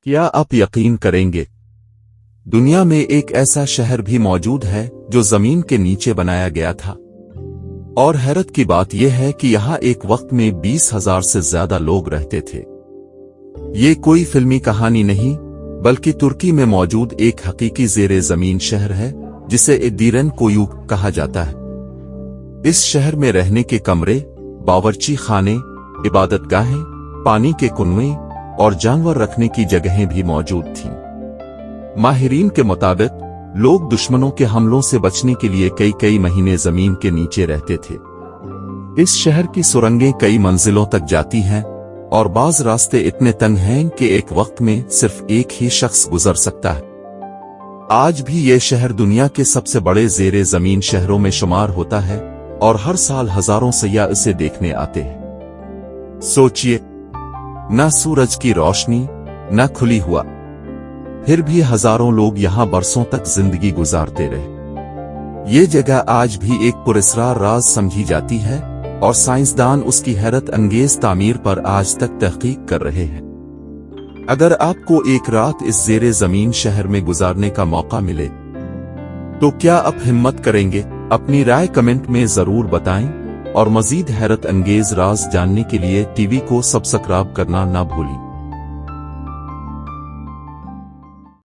کیا آپ یقین کریں گے؟ دنیا میں ایک ایسا شہر بھی موجود ہے جو زمین کے نیچے بنایا گیا تھا، اور حیرت کی بات یہ ہے کہ یہاں ایک وقت میں 20,000 سے زیادہ لوگ رہتے تھے۔ یہ کوئی فلمی کہانی نہیں، بلکہ ترکی میں موجود ایک حقیقی زیر زمین شہر ہے جسے ایڈیرن کویوک کہا جاتا ہے۔ اس شہر میں رہنے کے کمرے، باورچی خانے، عبادت گاہیں، پانی کے کنویں اور جانور رکھنے کی جگہیں بھی موجود تھیں۔ ماہرین کے مطابق لوگ دشمنوں کے حملوں سے بچنے کے لیے کئی مہینے زمین کے نیچے رہتے تھے۔ اس شہر کی سرنگیں کئی منزلوں تک جاتی ہیں، اور بعض راستے اتنے تنگ ہیں کہ ایک وقت میں صرف ایک ہی شخص گزر سکتا ہے۔ آج بھی یہ شہر دنیا کے سب سے بڑے زیر زمین شہروں میں شمار ہوتا ہے، اور ہر سال ہزاروں سیاح اسے دیکھنے آتے ہیں۔ سوچئے، نہ سورج کی روشنی، نہ کھلی ہوا، پھر بھی ہزاروں لوگ یہاں برسوں تک زندگی گزارتے رہے۔ یہ جگہ آج بھی ایک پراسرار راز سمجھی جاتی ہے، اور سائنسدان اس کی حیرت انگیز تعمیر پر آج تک تحقیق کر رہے ہیں۔ اگر آپ کو ایک رات اس زیر زمین شہر میں گزارنے کا موقع ملے تو کیا آپ ہمت کریں گے؟ اپنی رائے کمنٹ میں ضرور بتائیں، اور مزید حیرت انگیز راز جاننے کے لیے ٹی وی کو سبسکرائب کرنا نہ بھولیں۔